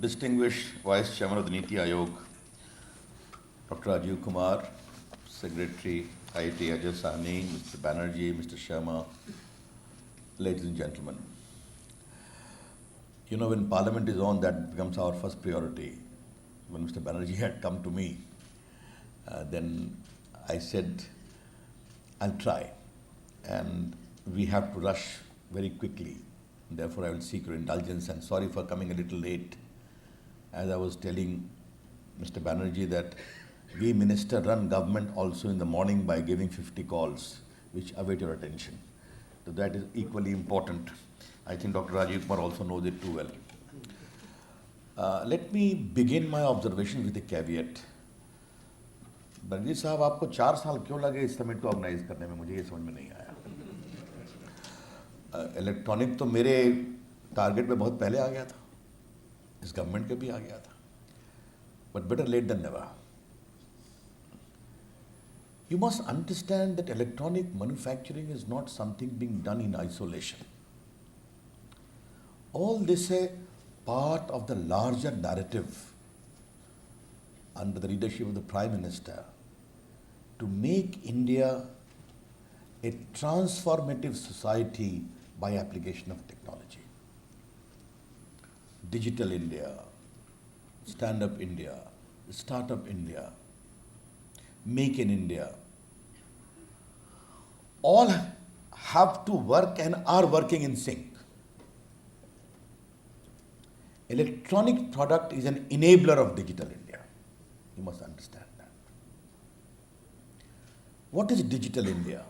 distinguished Vice Chairman of the Niti Aayog, Dr. Rajiv Kumar, Secretary IIT Ajay Sahni, Mr. Banerjee, Mr. Sharma, ladies and gentlemen. You know, when Parliament is on, that becomes our first priority. When Mr. Banerjee had come to me, then I said, I'll try. And we have to rush very quickly. Therefore, I will seek your indulgence and sorry for coming a little late. As I was telling Mr. Banerjee that we minister run government also in the morning by giving 50 calls, which await your attention. So that is equally important. I think Dr. Rajiv Kumar also knows it too well. Let me begin my observation with a caveat. Banerjee साहब आपको 4 साल क्यों लगे इस summit को organise करने में, मुझे ये समझ में नहीं आया. इलेक्ट्रॉनिक तो मेरे टारगेट पे बहुत पहले आ गया था, इस गवर्नमेंट के भी आ गया था, but better late than never. You must understand that electronic manufacturing is not something being done in isolation. All this is a part of the larger narrative under the leadership of the Prime Minister to make India a transformative society by application of technology. Digital India, Stand-up India, Startup India, Make in India, all have to work and are working in sync. Electronic product is an enabler of digital India. You must understand that. What is digital India?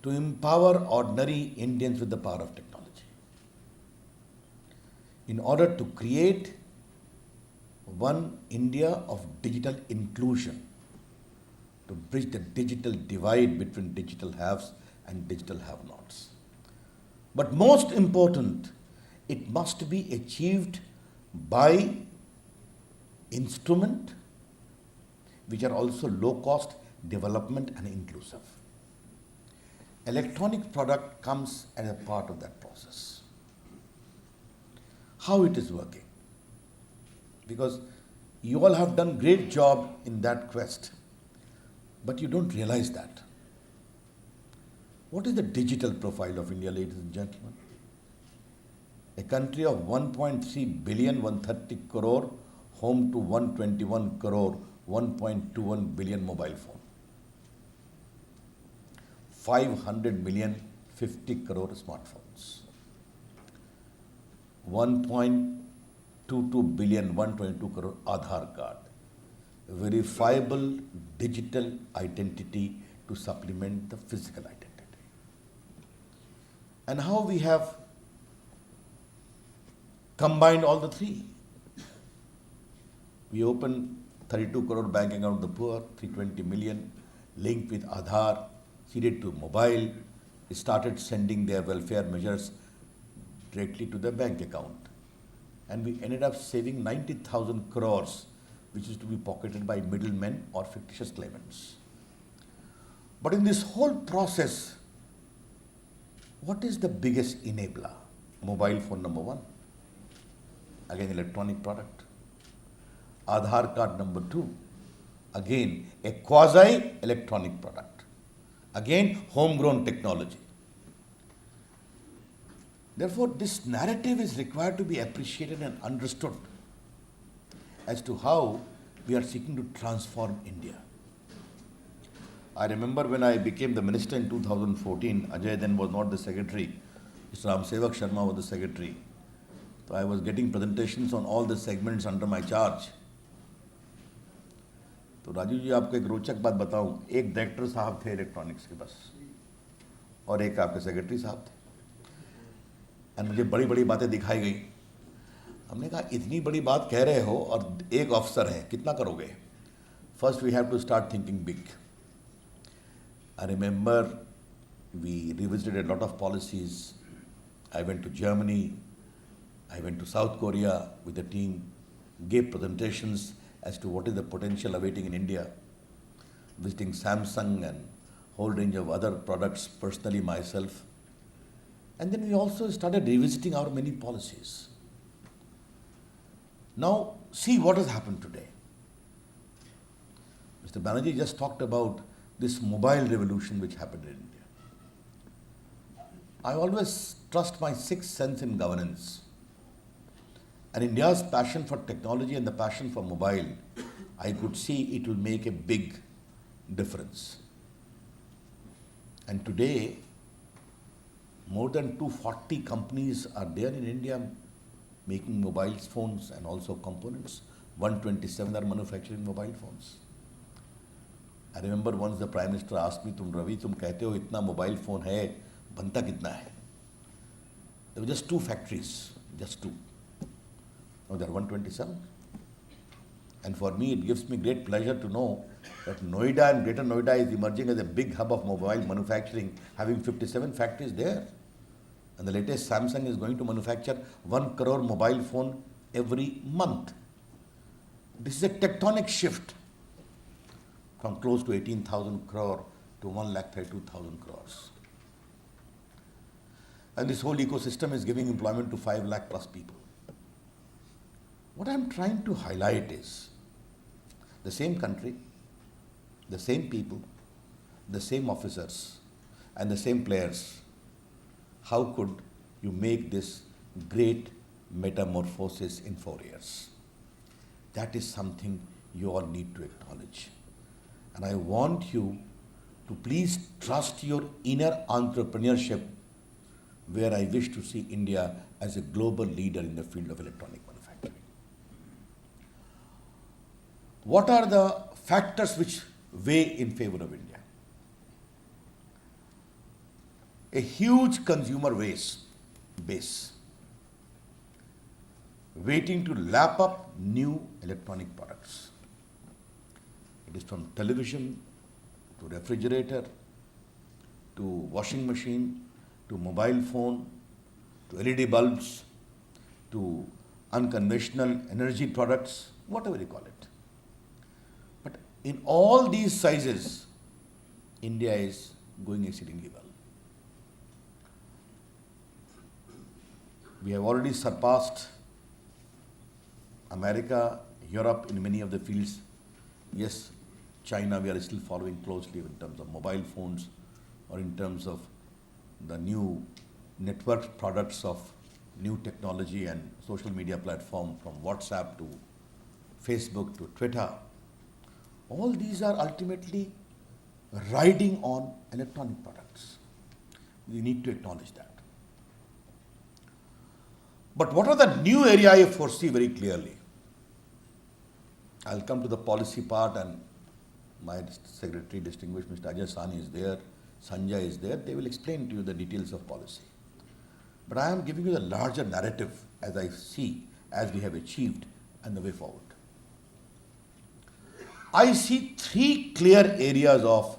To empower ordinary Indians with the power of technology. In order to create one India of digital inclusion, to bridge the digital divide between digital haves and digital have-nots. But most important, it must be achieved by instrument which are also low-cost, development and inclusive. Electronic product comes as a part of that process. How it is working? Because you all have done great job in that quest, but you don't realize that. What is the digital profile of India, ladies and gentlemen? A country of 1.3 billion, 130 crore, home to 121 crore, 1.21 billion mobile phone. 500 million, 50 crore smartphones. 1.22 billion, 122 crore Aadhaar card. Verifiable digital identity to supplement the physical identity. And how we have combined all the three. We opened 32 crore bank account of the poor, 320 million, linked with Aadhaar, seeded to mobile, started sending their welfare measures directly to their bank account. And we ended up saving 90,000 crores, which is to be pocketed by middlemen or fictitious claimants. But in this whole process, what is the biggest enabler? Mobile phone number one. Again, electronic product. Aadhaar card number two. Again, a quasi-electronic product. Again, homegrown technology. Therefore, this narrative is required to be appreciated and understood as to how we are seeking to transform India. I remember when I became the minister in 2014, Ajay then was not the secretary, Mr. Ramsevak Sharma was the secretary. So I was getting presentations on all the segments under my charge. तो राजीव जी आपको एक रोचक बात बताऊं, एक director साहब थे electronics के बस और एक आपके सेक्रेटरी साहब थे. और मुझे बड़ी बड़ी बातें दिखाई गई. हमने कहा इतनी बड़ी बात कह रहे हो और एक ऑफिसर है, कितना करोगे? First we have to start thinking big. I remember we revisited a lot of policies. I went to Germany, I went to South Korea with the team, gave presentations as to what is the potential awaiting in India, visiting Samsung and whole range of other products personally myself. And then we also started revisiting our many policies. Now, see what has happened today. Mr. Banerjee just talked about this mobile revolution which happened in India. I always trust my sixth sense in governance. And India's passion for technology and the passion for mobile, I could see it will make a big difference. And today, more than 240 companies are there in India making mobile phones and also components. 127 are manufacturing mobile phones. I remember once the Prime Minister asked me, "Tum Ravi, tum कहते हो इतना mobile phone है, बनता कितना है?" There were just two factories, just two. Now there are 127. And for me, it gives me great pleasure to know that Noida and Greater Noida is emerging as a big hub of mobile manufacturing, having 57 factories there. And the latest Samsung is going to manufacture 1 crore mobile phone every month. This is a tectonic shift from close to 18,000 crore to 1,32,000 crores. And this whole ecosystem is giving employment to 5 lakh plus people. What I'm trying to highlight is the same country, the same people, the same officers, and the same players. How could you make this great metamorphosis in 4 years? That is something you all need to acknowledge. And I want you to please trust your inner entrepreneurship, where I wish to see India as a global leader in the field of electronic manufacturing. What are the factors which weigh in favor of India? A huge consumer base waiting to lap up new electronic products. It is from television to refrigerator to washing machine to mobile phone to LED bulbs to unconventional energy products, whatever you call it. But in all these sizes, India is going exceedingly well. We have already surpassed America, Europe in many of the fields. Yes, China we are still following closely in terms of mobile phones or in terms of the new network products of new technology and social media platform, from WhatsApp to Facebook to Twitter. All these are ultimately riding on electronic products. We need to acknowledge that. But what are the new area I foresee very clearly? I'll come to the policy part, and my secretary, distinguished Mr. Ajay Sani is there, Sanjay is there. They will explain to you the details of policy. But I am giving you the larger narrative as I see, as we have achieved, and the way forward. I see 3 clear areas of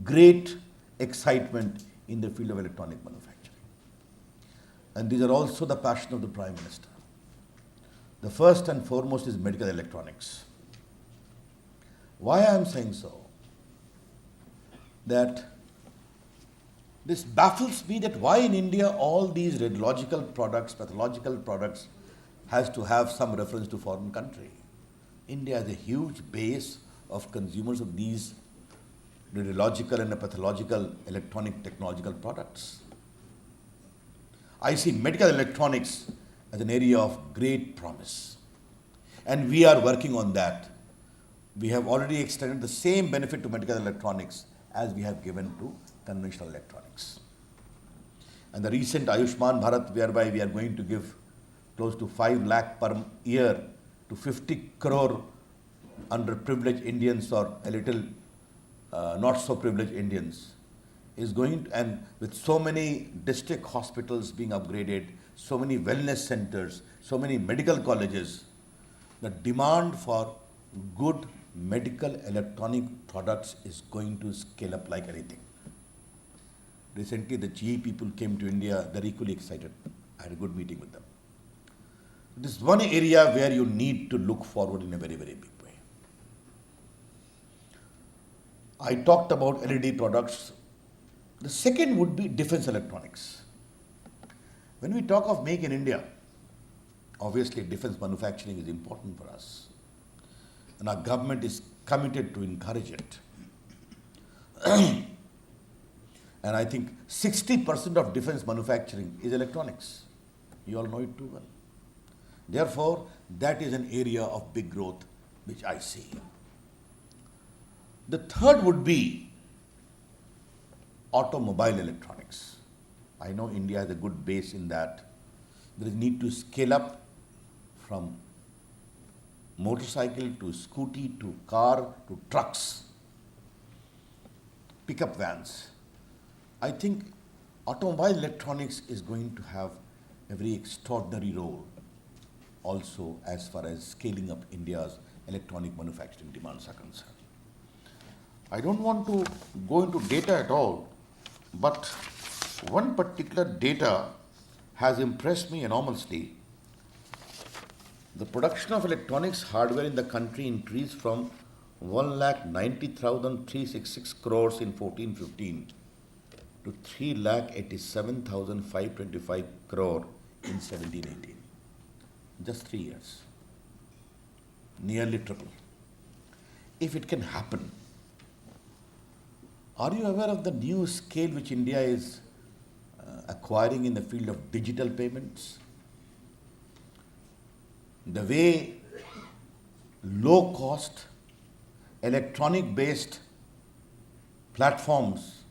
great excitement in the field of electronic manufacturing. And these are also the passion of the Prime Minister. The first and foremost is medical electronics. Why I am saying so? That this baffles me, that why in India all these radiological products, pathological products has to have some reference to foreign country. India has a huge base of consumers of these radiological and pathological electronic technological products. I see medical electronics as an area of great promise. And we are working on that. We have already extended the same benefit to medical electronics as we have given to conventional electronics. And the recent Ayushman Bharat, whereby we are going to give close to 5 lakh per year to 50 crore underprivileged Indians or a little not so privileged Indians, is going to, and with so many district hospitals being upgraded, so many wellness centers, so many medical colleges, the demand for good medical electronic products is going to scale up like anything. Recently, the GE people came to India, they're equally excited. I had a good meeting with them. This is one area where you need to look forward in a very, very big way. I talked about LED products. The second would be defense electronics. When we talk of Make in India, Obviously, defense manufacturing is important for us, and our government is committed to encourage it. And I think 60% of defense manufacturing is electronics. You all know it too well. Therefore, that is an area of big growth which I see. The third would be automobile electronics. I know India has a good base in that. There is need to scale up from motorcycle to scooty to car to trucks, pickup vans. I think automobile electronics is going to have a very extraordinary role also as far as scaling up India's electronic manufacturing demands are concerned. I don't want to go into data at all, but one particular data has impressed me enormously. The production of electronics hardware in the country increased from 1,90,366 crores in 14-15 to 3,87,525 crore in 17-18. Just 3 years. Nearly triple. If it can happen, are you aware of the new scale which India is acquiring in the field of digital payments? The way low cost, electronic based platforms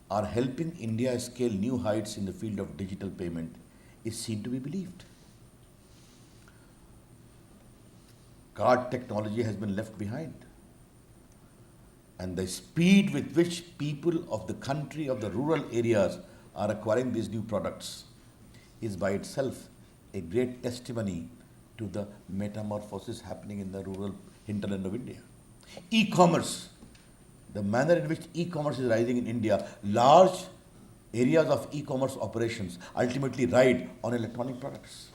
are helping India scale new heights in the field of digital payment is seen to be believed. Card technology has been left behind. And the speed with which people of the country, of the rural areas are acquiring these new products is by itself a great testimony to the metamorphosis happening in the rural hinterland of India. E-commerce, the manner in which e-commerce is rising in India, large areas of e-commerce operations ultimately ride on electronic products.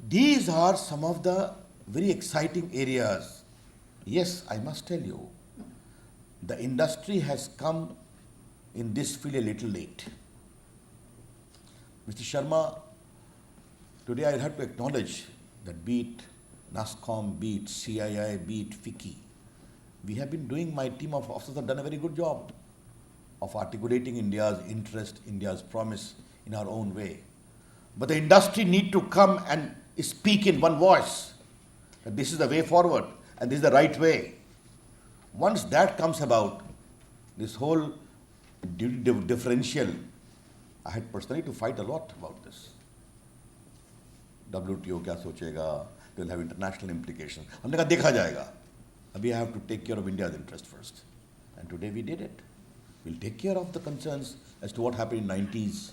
These are some of the very exciting areas. Yes, I must tell you, the industry has come in this field a little late. Mr. Sharma, today I have to acknowledge that be it NASSCOM, be it CII, be it FICCI, we have been doing, my team of officers have done a very good job of articulating India's interest, India's promise in our own way. But the industry need to come and speak in one voice, that this is the way forward and this is the right way. Once that comes about, this whole differential, I had personally to fight a lot about this. WTO क्या सोचेगा, they will have international implications. हमने कहा देखा जाएगा. We have to take care of India's interest first. And today we did it. We'll take care of the concerns as to what happened in the 90s.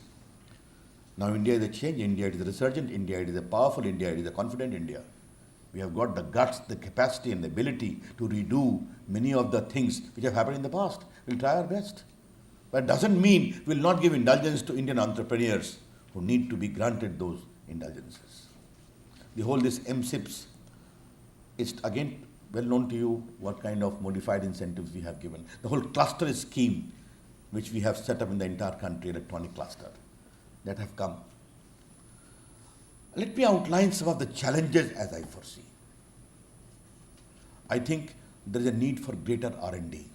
Now India is a changed India, it is a resurgent India, it is a powerful India, it is a confident India. We have got the guts, the capacity and the ability to redo many of the things which have happened in the past. We'll try our best. But it doesn't mean we'll not give indulgence to Indian entrepreneurs who need to be granted those indulgences. The whole this MSIPs is again well known to you what kind of modified incentives we have given. The whole cluster scheme which we have set up in the entire country, electronic cluster, that have come. Let me outline some of the challenges as I foresee. I think there is a need for greater R&D.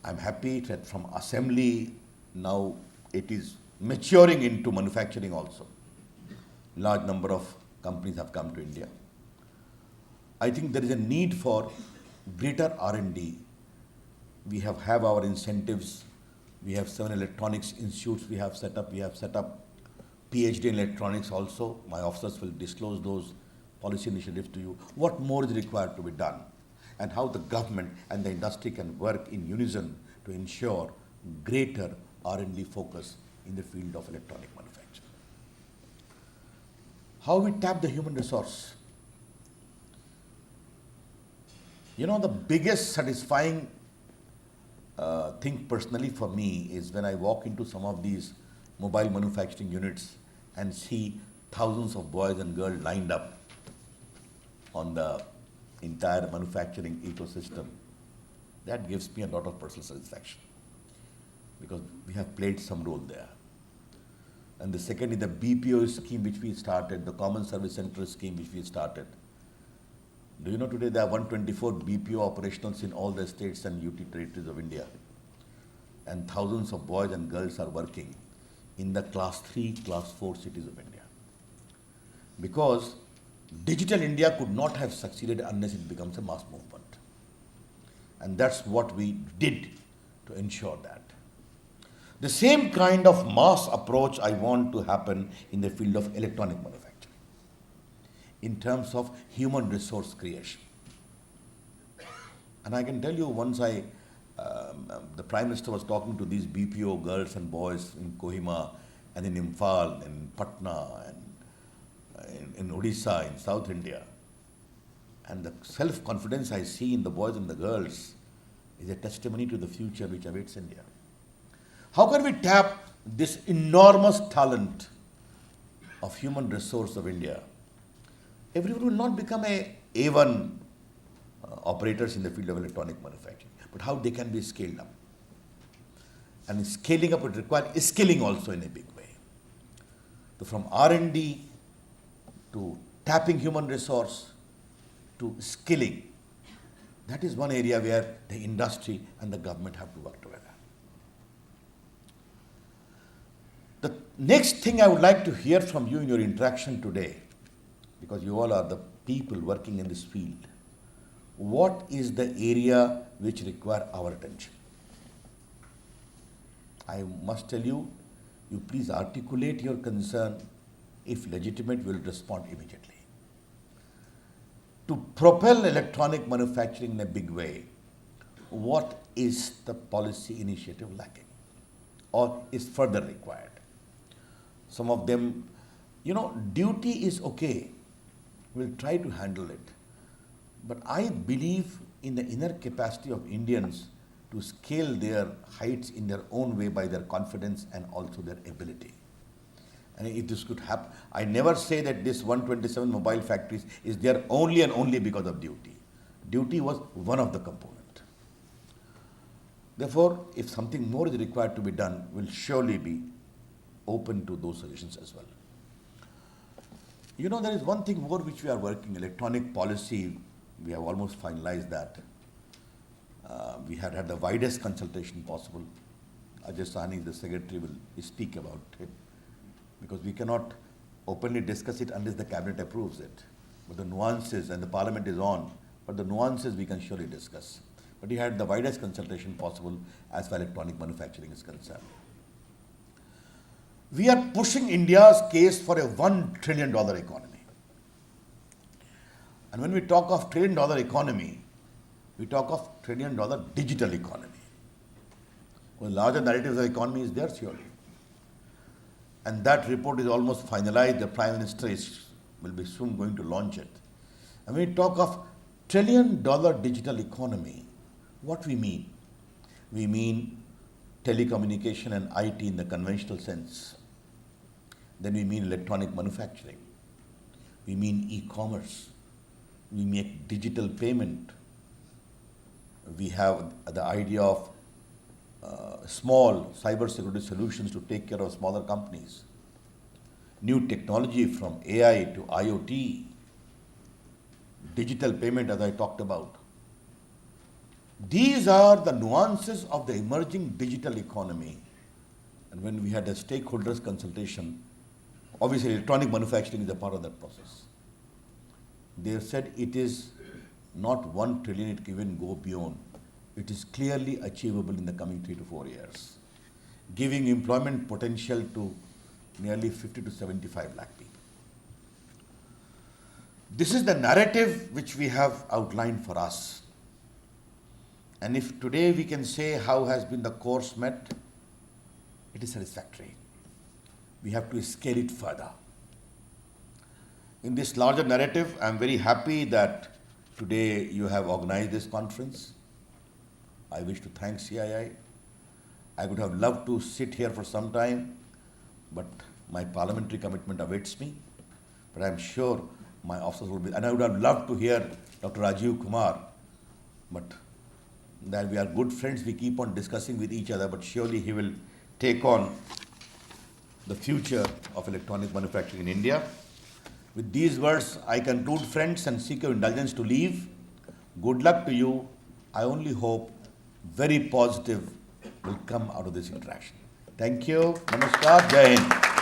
I'm happy that from assembly now it is maturing into manufacturing also. Large number of companies have come to India. I think there is a need for greater R&D. We have our incentives. We have 7 electronics institutes we have set up. We have set up PhD in electronics also. My officers will disclose those policy initiatives to you. What more is required to be done? And how the government and the industry can work in unison to ensure greater R&D focus in the field of electronic manufacturing. How we tap the human resource. You know, the biggest satisfying thing personally for me is when I walk into some of these mobile manufacturing units and see thousands of boys and girls lined up on the entire manufacturing ecosystem. That gives me a lot of personal satisfaction because we have played some role there. And the second is the BPO scheme which we started, the Common Service Center scheme which we started. Do you know today there are 124 BPO operationals in all the states and UT territories of India? And thousands of boys and girls are working in the class 3, class 4 cities of India. Because digital India could not have succeeded unless it becomes a mass movement. And that's what we did to ensure that. The same kind of mass approach I want to happen in the field of electronic manufacturing, in terms of human resource creation. And I can tell you, once the Prime Minister was talking to these BPO girls and boys in Kohima and in Imphal, in Patna, and in Odisha, in South India. And the self-confidence I see in the boys and the girls is a testimony to the future which awaits India. How can we tap this enormous talent of human resource of India? Everyone will not become A1 operators in the field of electronic manufacturing, but how they can be scaled up. And scaling up would require skilling also in a big way. So from R&D to tapping human resource to skilling, that is one area where the industry and the government have to work together. The next thing I would like to hear from you in your interaction today, because you all are the people working in this field, what is the area which require our attention? I must tell you, you please articulate your concern. If legitimate, we'll respond immediately. To propel electronic manufacturing in a big way, what is the policy initiative lacking or is further required? Some of them, duty is okay. We'll try to handle it. But I believe in the inner capacity of Indians to scale their heights in their own way by their confidence and also their ability. And if this could happen, I never say that this 127 mobile factories is there only and only because of duty. Duty was one of the components. Therefore, if something more is required to be done, we'll surely be open to those suggestions as well. There is one thing more which we are working, electronic policy. We have almost finalized that. We had had the widest consultation possible. Ajay Sahni, the secretary, will speak about it, because we cannot openly discuss it unless the cabinet approves it. But the nuances, and the parliament is on, but the nuances we can surely discuss. But we had the widest consultation possible as far as electronic manufacturing is concerned. We are pushing India's case for a $1 trillion economy. And when we talk of $1 trillion economy, we talk of $1 trillion digital economy. Well, larger narrative of the economy is there surely. And that report is almost finalized. The Prime Minister will be soon going to launch it. And when we talk of $1 trillion digital economy, what we mean? We mean telecommunication and IT in the conventional sense. Then we mean electronic manufacturing. We mean e-commerce. We make digital payment. We have the idea of small cybersecurity solutions to take care of smaller companies. New technology from AI to IoT. Digital payment, as I talked about. These are the nuances of the emerging digital economy. And when we had a stakeholders consultation, obviously electronic manufacturing is a part of that process. They have said it is not 1 trillion, it can even go beyond. It is clearly achievable in the coming 3 to 4 years, giving employment potential to nearly 50 to 75 lakh people. This is the narrative which we have outlined for us. And if today we can say how has been the course met, it is satisfactory. We have to scale it further. In this larger narrative, I am very happy that today you have organized this conference. I wish to thank CII. I would have loved to sit here for some time, but my parliamentary commitment awaits me. But I am sure my officers will be, and I would have loved to hear Dr. Rajiv Kumar, but that we are good friends, we keep on discussing with each other, but surely he will take on the future of electronic manufacturing in India. With these words, I conclude, friends, and seek your indulgence to leave. Good luck to you. I only hope very positive will come out of this interaction. Thank you. Namaskar. Jai Hind.